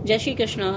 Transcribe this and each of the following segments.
जय श्री कृष्णा।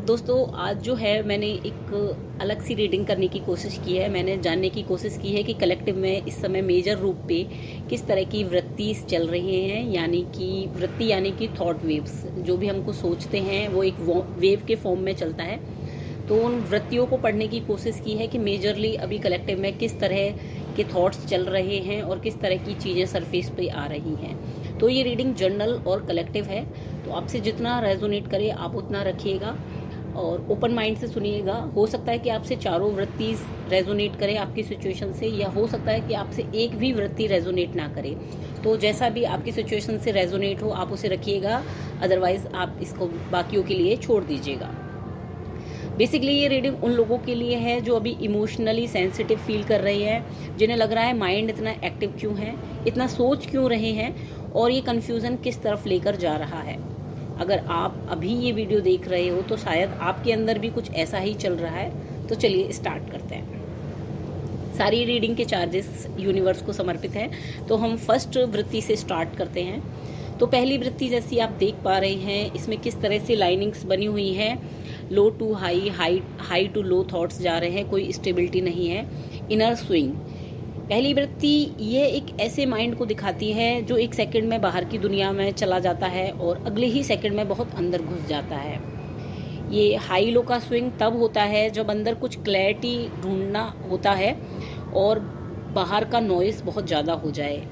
दोस्तों, आज जो है मैंने एक अलग सी रीडिंग करने की कोशिश की है। मैंने जानने की कोशिश की है कि कलेक्टिव में इस समय मेजर रूप पे किस तरह की वृत्ति चल रही हैं, यानी कि वृत्ति यानी कि थॉट वेव्स। जो भी हमको सोचते हैं वो एक वेव के फॉर्म में चलता है। तो उन वृत्तियों को पढ़ने की कोशिश की है कि मेजरली अभी कलेक्टिव में किस तरह के थॉट्स चल रहे हैं और किस तरह की चीज़ें सरफेस पे आ रही हैं। तो ये रीडिंग जनरल और कलेक्टिव है, तो आपसे जितना रेजोनेट करे आप उतना रखिएगा और ओपन माइंड से सुनिएगा। हो सकता है कि आपसे चारों वृत्ति रेजोनेट करें आपकी सिचुएशन से, या हो सकता है कि आपसे एक भी वृत्ति रेजोनेट ना करे। तो जैसा भी आपकी सिचुएशन से रेजोनेट हो आप उसे रखिएगा, अदरवाइज आप इसको बाकियों के लिए छोड़ दीजिएगा। बेसिकली ये रीडिंग उन लोगों के लिए है जो अभी इमोशनली सेंसिटिव फील कर रही है, जिन्हें लग रहा है माइंड इतना एक्टिव क्यों है, इतना सोच क्यों रहे हैं और ये कन्फ्यूज़न किस तरफ लेकर जा रहा है। अगर आप अभी ये वीडियो देख रहे हो तो शायद आपके अंदर भी कुछ ऐसा ही चल रहा है। तो चलिए स्टार्ट करते हैं। सारी रीडिंग के चार्जेस यूनिवर्स को समर्पित हैं, तो हम फर्स्ट वृत्ति से स्टार्ट करते हैं। तो पहली वृत्ति जैसी आप देख पा रहे हैं, इसमें किस तरह से लाइनिंग्स बनी हुई हैं। Low to high, high to low thoughts जा रहे हैं, कोई स्टेबिलिटी नहीं है। इनर स्विंग पहली वृत्ति ये एक ऐसे माइंड को दिखाती है जो एक सेकंड में बाहर की दुनिया में चला जाता है और अगले ही सेकंड में बहुत अंदर घुस जाता है। ये हाई लो का स्विंग तब होता है जब अंदर कुछ क्लैरिटी ढूंढना होता है और बाहर का नॉइस बहुत ज़्यादा हो जाए।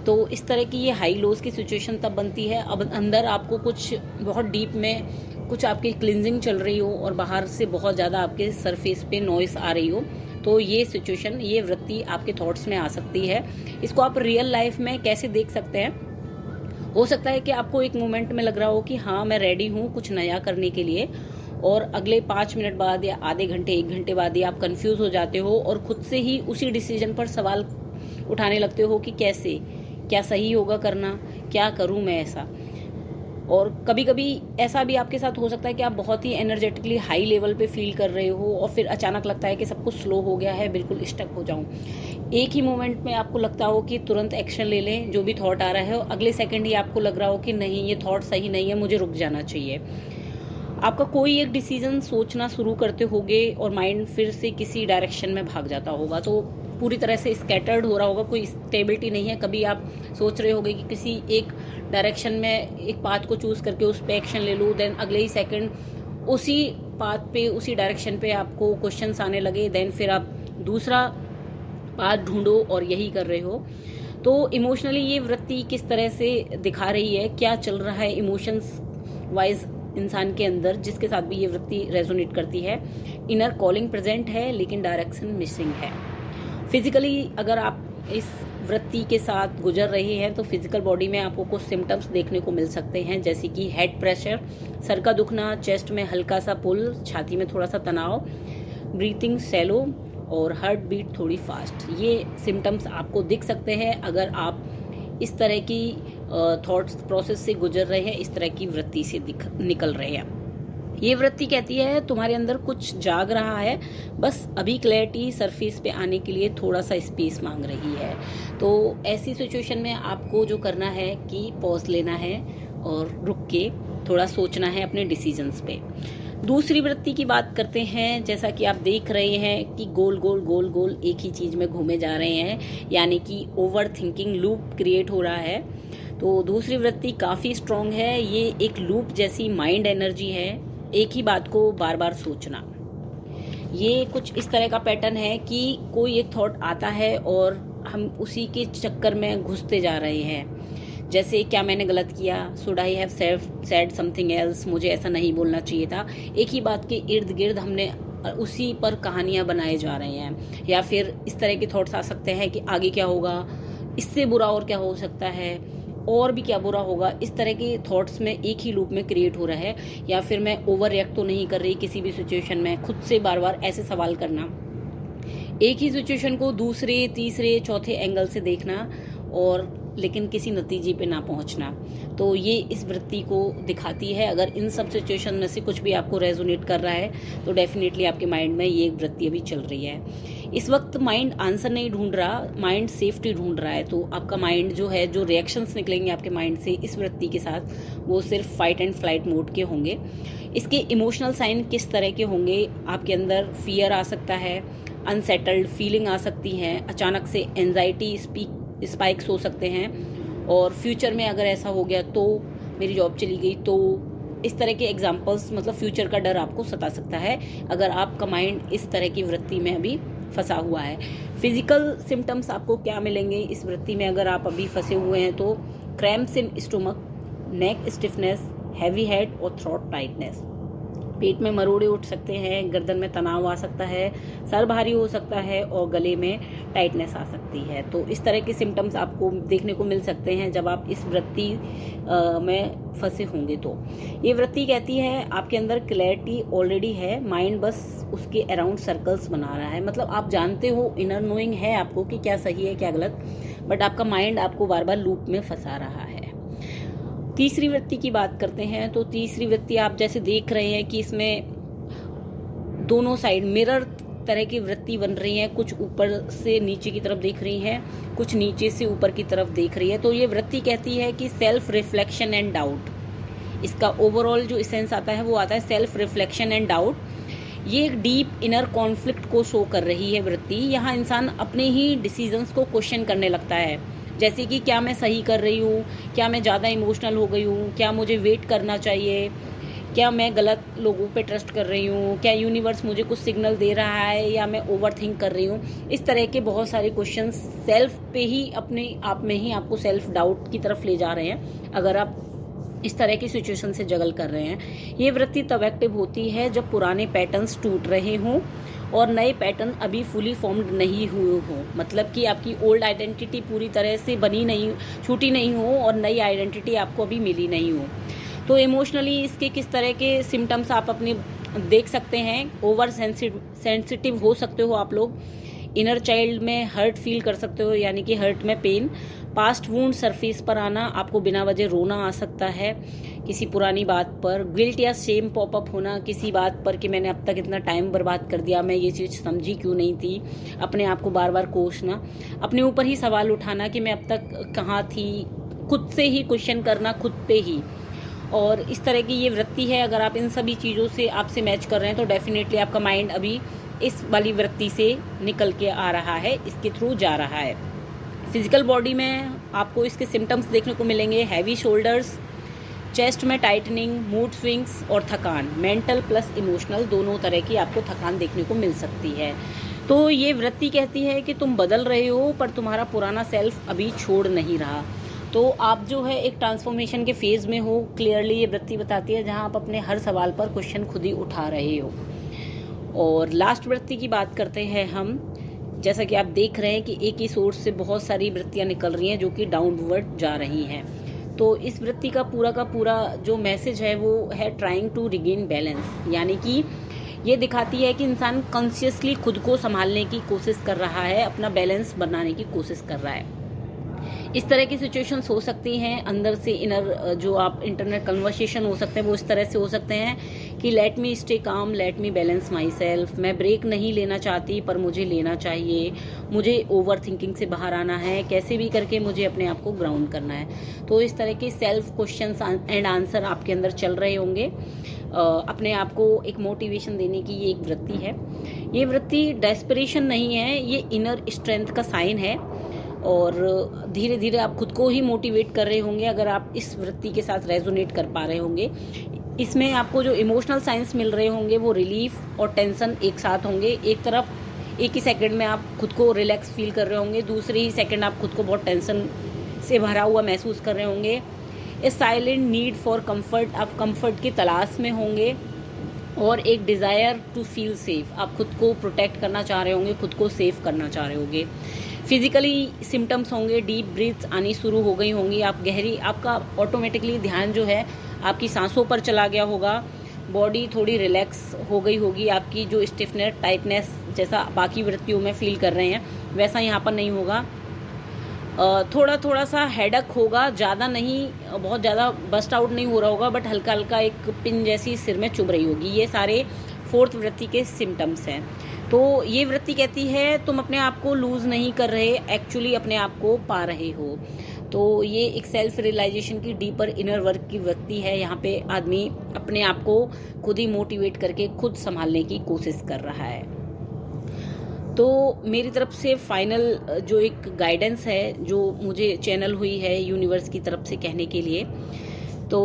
तो इस तरह की ये हाई लोज की सिचुएशन तब बनती है अब अंदर आपको कुछ बहुत डीप में कुछ आपकी क्लिनजिंग चल रही हो और बाहर से बहुत ज़्यादा आपके सरफेस पे नॉइस आ रही हो। तो ये सिचुएशन, ये वृत्ति आपके थॉट्स में आ सकती है। इसको आप रियल लाइफ में कैसे देख सकते हैं। हो सकता है कि आपको एक मोमेंट में लग रहा हो कि हाँ मैं रेडी हूँ कुछ नया करने के लिए, और अगले 5 मिनट बाद या आधे घंटे 1 घंटे बाद ही आप कंफ्यूज हो जाते हो और खुद से ही उसी डिसीजन पर सवाल उठाने लगते हो कि कैसे, क्या सही होगा करना, क्या करूँ मैं ऐसा। और कभी कभी ऐसा भी आपके साथ हो सकता है कि आप बहुत ही एनर्जेटिकली हाई लेवल पे फील कर रहे हो और फिर अचानक लगता है कि सब कुछ स्लो हो गया है, बिल्कुल स्टक हो जाऊं। एक ही मोमेंट में आपको लगता हो कि तुरंत एक्शन ले लें जो भी थॉट आ रहा है, और अगले सेकंड ही आपको लग रहा हो कि नहीं ये थॉट सही नहीं है, मुझे रुक जाना चाहिए। आपका कोई एक डिसीजन सोचना शुरू करते होगे और माइंड फिर से किसी डायरेक्शन में भाग जाता होगा, तो पूरी तरह से स्कैटर्ड हो रहा होगा, कोई स्टेबिलिटी नहीं है। कभी आप सोच रहे होगे कि किसी एक डायरेक्शन में एक पाथ को चूज करके उस पर एक्शन ले लूँ, देन अगले ही सेकंड उसी पाथ पे उसी डायरेक्शन पे आपको क्वेश्चंस आने लगे, देन फिर आप दूसरा पाथ ढूंढो और यही कर रहे हो। तो इमोशनली ये वृत्ति किस तरह से दिखा रही है, क्या चल रहा है इमोशंस वाइज इंसान के अंदर, जिसके साथ भी ये वृत्ति रेजोनेट करती है। इनर कॉलिंग प्रेजेंट है लेकिन डायरेक्शन मिसिंग है। फिजिकली अगर आप इस वृत्ति के साथ गुजर रहे हैं तो फिजिकल बॉडी में आपको कुछ सिम्टम्स देखने को मिल सकते हैं, जैसे कि हेड प्रेशर, सर का दुखना, चेस्ट में हल्का सा पुल, छाती में थोड़ा सा तनाव, ब्रीथिंग सैलो और हार्ट बीट थोड़ी फास्ट। ये सिम्टम्स आपको दिख सकते हैं अगर आप इस तरह की थॉट्स प्रोसेस से गुजर रहे हैं, इस तरह की वृत्ति से निकल रहे हैं। ये वृत्ति कहती है तुम्हारे अंदर कुछ जाग रहा है, बस अभी क्लैरिटी सरफेस पे आने के लिए थोड़ा सा स्पेस मांग रही है। तो ऐसी सिचुएशन में आपको जो करना है कि पॉज लेना है और रुक के थोड़ा सोचना है अपने डिसीजंस पे। दूसरी वृत्ति की बात करते हैं। जैसा कि आप देख रहे हैं कि गोल गोल गोल गोल एक ही चीज में घूमे जा रहे हैं, यानी कि ओवर थिंकिंग लूप क्रिएट हो रहा है। तो दूसरी वृत्ति काफी स्ट्रांग है। ये एक लूप जैसी माइंड एनर्जी है, एक ही बात को बार बार सोचना। ये कुछ इस तरह का पैटर्न है कि कोई एक थॉट आता है और हम उसी के चक्कर में घुसते जा रहे हैं। जैसे क्या मैंने गलत किया, should I have said something else, मुझे ऐसा नहीं बोलना चाहिए था। एक ही बात के इर्द गिर्द हमने उसी पर कहानियां बनाए जा रहे हैं। या फिर इस तरह के थॉट्स आ सकते हैं कि आगे क्या होगा, इससे बुरा और क्या हो सकता है, और भी क्या बुरा होगा। इस तरह के थॉट्स में एक ही लूप में क्रिएट हो रहा है। या फिर मैं ओवर रिएक्ट तो नहीं कर रही किसी भी सिचुएशन में, खुद से बार बार ऐसे सवाल करना, एक ही सिचुएशन को दूसरे तीसरे चौथे एंगल से देखना और लेकिन किसी नतीजे पे ना पहुंचना। तो ये इस वृत्ति को दिखाती है। अगर इन सब सिचुएशन में से कुछ भी आपको रेजोनेट कर रहा है तो डेफिनेटली आपके माइंड में ये वृत्ति अभी चल रही है। इस वक्त माइंड आंसर नहीं ढूंढ रहा, माइंड सेफ्टी ढूंढ रहा है। तो आपका माइंड जो है, जो रिएक्शंस निकलेंगे आपके माइंड से इस वृत्ति के साथ, वो सिर्फ फाइट एंड फ्लाइट मोड के होंगे। इसके इमोशनल साइन किस तरह के होंगे? आपके अंदर फियर आ सकता है, अनसेटल्ड फीलिंग आ सकती है, अचानक से एंजाइटी स्पाइक्स हो सकते हैं, और फ्यूचर में अगर ऐसा हो गया तो मेरी जॉब चली गई, तो इस तरह के एग्जाम्पल्स, मतलब फ्यूचर का डर आपको सता सकता है अगर आपका माइंड इस तरह की वृत्ति में अभी फंसा हुआ है। फिजिकल सिम्टम्स आपको क्या मिलेंगे इस वृत्ति में अगर आप अभी फंसे हुए हैं? तो cramps in stomach, neck stiffness, heavy head और थ्रोट टाइटनेस। पेट में मरोड़े उठ सकते हैं, गर्दन में तनाव आ सकता है, सर भारी हो सकता है और गले में टाइटनेस आ सकती है। तो इस तरह के सिम्टम्स आपको देखने को मिल सकते हैं जब आप इस वृत्ति में फंसे होंगे। तो ये वृत्ति कहती है आपके अंदर क्लैरिटी ऑलरेडी है, माइंड बस उसके अराउंड सर्कल्स बना रहा है। मतलब आप जानते हो, इनर नोइंग है आपको कि क्या सही है क्या गलत, बट आपका माइंड आपको बार बार लूप में फंसा रहा है। तीसरी वृत्ति की बात करते हैं। तो तीसरी वृत्ति आप जैसे देख रहे हैं कि इसमें दोनों साइड मिरर तरह की वृत्ति बन रही है, कुछ ऊपर से नीचे की तरफ देख रही है, कुछ नीचे से ऊपर की तरफ देख रही है। तो ये वृत्ति कहती है कि सेल्फ रिफ्लेक्शन एंड डाउट। इसका ओवरऑल जो एसेंस आता है वो आता है सेल्फ रिफ्लेक्शन एंड डाउट। ये एक डीप इनर कॉन्फ्लिक्ट को शो कर रही है वृत्ति। यहाँ इंसान अपने ही डिसीजंस को क्वेश्चन करने लगता है, जैसे कि क्या मैं सही कर रही हूँ, क्या मैं ज़्यादा इमोशनल हो गई हूँ, क्या मुझे वेट करना चाहिए, क्या मैं गलत लोगों पे ट्रस्ट कर रही हूँ, क्या यूनिवर्स मुझे कुछ सिग्नल दे रहा है, या मैं ओवर थिंक कर रही हूँ। इस तरह के बहुत सारे क्वेश्चंस सेल्फ पे ही, अपने आप में ही आपको सेल्फ डाउट की तरफ ले जा रहे हैं अगर आप इस तरह की सिचुएशन से जगल कर रहे हैं। ये वृत्ति तब एक्टिव होती है जब पुराने पैटर्न्स टूट रहे हों और नए पैटर्न अभी फुली फॉर्म्ड नहीं हुए हो। मतलब कि आपकी ओल्ड आइडेंटिटी पूरी तरह से बनी नहीं, छूटी नहीं हो और नई आइडेंटिटी आपको अभी मिली नहीं हो। तो इमोशनली इसके किस तरह के सिम्टम्स आप अपने देख सकते हैं? ओवर सेंसिटिव हो सकते हो आप लोग, इनर चाइल्ड में हर्ट फील कर सकते हो, यानी कि हर्ट में पेन, पास्ट वुंड सरफेस पर आना, आपको बिना वजह रोना आ सकता है किसी पुरानी बात पर, गिल्ट या शेम पॉपअप होना किसी बात पर कि मैंने अब तक इतना टाइम बर्बाद कर दिया, मैं ये चीज़ समझी क्यों नहीं थी, अपने आप को बार बार कोसना, अपने ऊपर ही सवाल उठाना कि मैं अब तक कहाँ थी, खुद से ही क्वेश्चन करना खुद पे ही। और इस तरह की ये वृत्ति है। अगर आप इन सभी चीज़ों से आपसे मैच कर रहे हैं तो डेफिनेटली आपका माइंड अभी इस वाली वृत्ति से निकल के आ रहा है, इसके थ्रू जा रहा है। फिजिकल बॉडी में आपको इसके सिम्टम्स देखने को मिलेंगे, हैवी शोल्डर्स, चेस्ट में टाइटनिंग, मूड स्विंग्स और थकान। मेंटल प्लस इमोशनल दोनों तरह की आपको थकान देखने को मिल सकती है। तो ये वृत्ति कहती है कि तुम बदल रहे हो पर तुम्हारा पुराना सेल्फ अभी छोड़ नहीं रहा। तो आप जो है एक ट्रांसफॉर्मेशन के फेज में हो, क्लियरली ये वृत्ति बताती है, जहां आप अपने हर सवाल पर क्वेश्चन खुद ही उठा रहे हो। और लास्ट वृत्ति की बात करते हैं हम। जैसा कि आप देख रहे हैं कि एक ही सोर्स से बहुत सारी वृत्तियां निकल रही हैं जो कि डाउनवर्ड जा रही हैं। तो इस वृत्ति का पूरा जो मैसेज है वो है ट्राइंग टू रिगेन बैलेंस, यानी कि ये दिखाती है कि इंसान कॉन्शियसली खुद को संभालने की कोशिश कर रहा है, अपना बैलेंस बनाने की कोशिश कर रहा है। इस तरह की सिचुएशंस हो सकती हैं, अंदर से इनर जो आप इंटरनल कन्वर्सेशन हो सकते हैं वो इस तरह से हो सकते हैं कि let me stay calm, let me balance my self, मैं ब्रेक नहीं लेना चाहती पर मुझे लेना चाहिए, मुझे ओवर थिंकिंग से बाहर आना है, कैसे भी करके मुझे अपने आप को ग्राउंड करना है। तो इस तरह के सेल्फ क्वेश्चंस एंड आंसर आपके अंदर चल रहे होंगे। अपने आप को एक मोटिवेशन देने की ये एक वृत्ति है। ये वृत्ति डेस्परेशन नहीं है, ये इनर स्ट्रेंथ का साइन है और धीरे धीरे आप खुद को ही मोटिवेट कर रहे होंगे अगर आप इस वृत्ति के साथ रेजोनेट कर पा रहे होंगे। इसमें आपको जो इमोशनल साइंस मिल रहे होंगे वो रिलीफ और टेंशन एक साथ होंगे। एक तरफ एक ही सेकंड में आप खुद को रिलैक्स फील कर रहे होंगे, दूसरे ही सेकंड आप खुद को बहुत टेंशन से भरा हुआ महसूस कर रहे होंगे। ए साइलेंट नीड फॉर कंफर्ट, आप कंफर्ट की तलाश में होंगे और एक डिज़ायर टू फील सेफ, आप खुद को प्रोटेक्ट करना चाह रहे होंगे, खुद को सेफ करना चाह रहे होंगे। फिजिकली सिम्टम्स होंगे, डीप ब्रीथ्स आनी शुरू हो गई होंगी, आप गहरी, आपका ऑटोमेटिकली ध्यान जो है आपकी सांसों पर चला गया होगा, बॉडी थोड़ी रिलैक्स हो गई होगी, आपकी जो स्टिफनेस टाइटनेस जैसा बाकी वृत्तियों में फील कर रहे हैं वैसा यहाँ पर नहीं होगा। थोड़ा सा हेडक होगा, ज़्यादा नहीं, बहुत ज़्यादा बस्ट आउट नहीं हो रहा होगा, बट हल्का हल्का एक पिन जैसी सिर में चुभ रही होगी। ये सारे फोर्थ वृत्ति के सिम्टम्स हैं। तो ये वृत्ति कहती है तुम अपने आप को लूज नहीं कर रहे, एक्चुअली अपने आप को पा रहे हो। तो ये एक सेल्फ रियलाइजेशन की डीपर इनर वर्क की वृत्ति है। यहाँ पे आदमी अपने आप को खुद ही मोटिवेट करके खुद संभालने की कोशिश कर रहा है। तो मेरी तरफ से फाइनल जो एक गाइडेंस है जो मुझे चैनल हुई है यूनिवर्स की तरफ से कहने के लिए, तो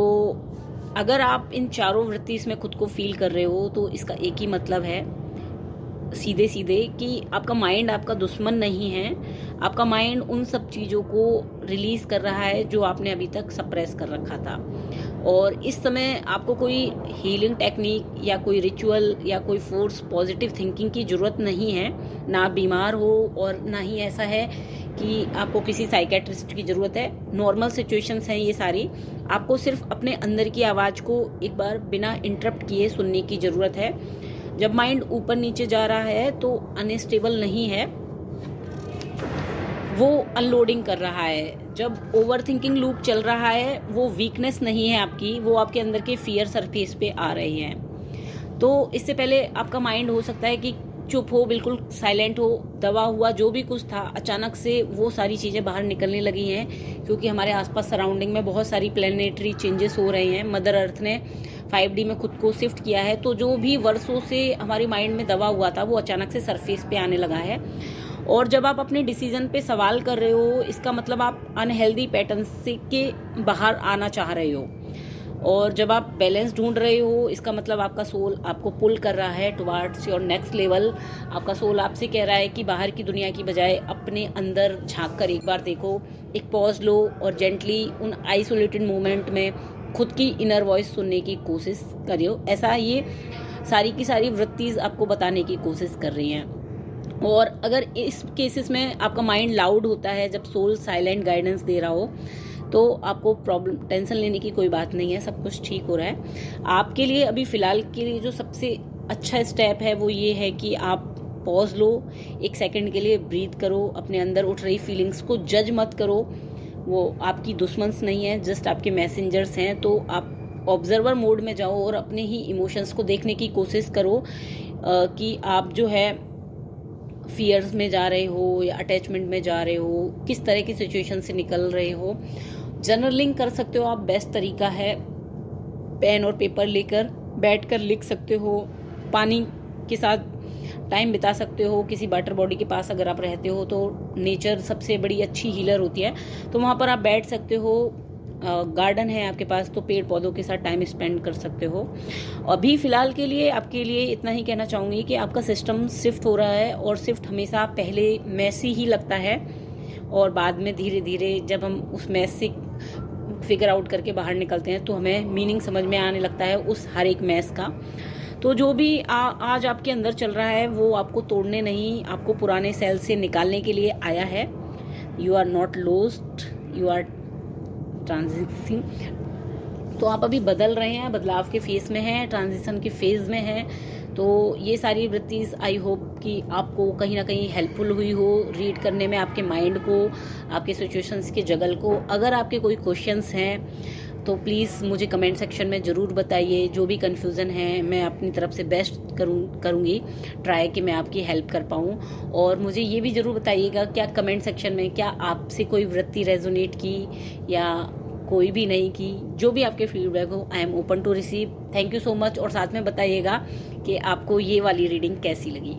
अगर आप इन चारों वृत्ति इसमें खुद को फील कर रहे हो तो इसका एक ही मतलब है सीधे सीधे कि आपका माइंड आपका दुश्मन नहीं है। आपका माइंड उन सब चीज़ों को रिलीज कर रहा है जो आपने अभी तक सप्रेस कर रखा था। और इस समय आपको कोई हीलिंग टेक्निक या कोई रिचुअल या कोई फोर्स पॉजिटिव थिंकिंग की ज़रूरत नहीं है। ना आप बीमार हो और ना ही ऐसा है कि आपको किसी साइकेट्रिस्ट की ज़रूरत है। नॉर्मल सिचुएशंस हैं ये सारी। आपको सिर्फ अपने अंदर की आवाज़ को एक बार बिना इंटरप्ट किए सुनने की ज़रूरत है। जब माइंड ऊपर नीचे जा रहा है तो अनस्टेबल नहीं है, वो अनलोडिंग कर रहा है। जब ओवर थिंकिंग लूप चल रहा है वो वीकनेस नहीं है आपकी, वो आपके अंदर के फियर सरफेस पे आ रहे हैं। तो इससे पहले आपका माइंड हो सकता है कि चुप हो, बिल्कुल साइलेंट हो, दबा हुआ जो भी कुछ था, अचानक से वो सारी चीज़ें बाहर निकलने लगी हैं क्योंकि हमारे आसपास सराउंडिंग में बहुत सारी प्लेनेटरी चेंजेस हो रहे हैं। मदर अर्थ ने 5D में खुद को शिफ्ट किया है, तो जो भी वर्षों से हमारे माइंड में दबा हुआ था वो अचानक से सरफेस पे आने लगा है। और जब आप अपने डिसीजन पे सवाल कर रहे हो, इसका मतलब आप अनहेल्दी पैटर्न से के बाहर आना चाह रहे हो। और जब आप बैलेंस ढूंढ रहे हो, इसका मतलब आपका सोल आपको पुल कर रहा है टुवार्ड्स योर नेक्स्ट लेवल। आपका सोल आपसे कह रहा है कि बाहर की दुनिया की बजाय अपने अंदर झांक कर एक बार देखो, एक पॉज लो और जेंटली उन आइसोलेटेड मोमेंट में खुद की इनर वॉइस सुनने की कोशिश करियो। ऐसा ये सारी की सारी वृत्तिज आपको बताने की कोशिश कर रही हैं। और अगर इस केसेस में आपका माइंड लाउड होता है, जब सोल साइलेंट गाइडेंस दे रहा हो, तो आपको प्रॉब्लम टेंशन लेने की कोई बात नहीं है, सब कुछ ठीक हो रहा है। आपके लिए अभी फिलहाल के लिए जो सबसे अच्छा स्टेप है वो ये है कि आप पॉज लो, एक सेकंड के लिए ब्रीथ करो, अपने अंदर उठ रही फीलिंग्स को जज मत करो। वो आपकी दुश्मन्स नहीं है, जस्ट आपके मैसेंजर्स हैं। तो आप ऑब्जर्वर मोड में जाओ और अपने ही इमोशंस को देखने की कोशिश करो कि आप जो है फियर्स में जा रहे हो या अटैचमेंट में जा रहे हो, किस तरह की सिचुएशन से निकल रहे हो। जर्नलिंग कर सकते हो आप, बेस्ट तरीका है। पेन और पेपर लेकर बैठकर लिख सकते हो, पानी के साथ टाइम बिता सकते हो। किसी वाटर बॉडी के पास अगर आप रहते हो तो नेचर सबसे बड़ी अच्छी हीलर होती है, तो वहाँ पर आप बैठ सकते हो। गार्डन है आपके पास तो पेड़ पौधों के साथ टाइम स्पेंड कर सकते हो। अभी फिलहाल के लिए आपके लिए इतना ही कहना चाहूँगी कि आपका सिस्टम शिफ्ट हो रहा है, और शिफ्ट हमेशा पहले मैसी ही लगता है और बाद में धीरे धीरे जब हम उस मैस से फिगर आउट करके बाहर निकलते हैं तो हमें मीनिंग समझ में आने लगता है उस हर एक मैस का। तो जो भी आज आपके अंदर चल रहा है वो आपको तोड़ने नहीं, आपको पुराने सेल से निकालने के लिए आया है। You are not lost, you are transition. तो आप अभी बदल रहे हैं, बदलाव के फेज में हैं, ट्रांजिशन के फेज में हैं। तो ये सारी वृत्तिज आई होप कि आपको कहीं ना कहीं हेल्पफुल हुई हो रीड करने में, आपके माइंड को, आपके सिचुएशंस के जगल को। अगर आपके कोई क्वेश्चंस हैं तो प्लीज़ मुझे कमेंट सेक्शन में ज़रूर बताइए। जो भी कन्फ्यूज़न है मैं अपनी तरफ से बेस्ट करूँगी ट्राई कि मैं आपकी हेल्प कर पाऊँ। और मुझे ये भी ज़रूर बताइएगा क्या कमेंट सेक्शन में क्या आपसे कोई वृत्ति रेजोनेट की या कोई भी नहीं की। जो भी आपके फीडबैक हो, I am open to receive. Thank you so much. और साथ में बताइएगा कि आपको ये वाली रीडिंग कैसी लगी।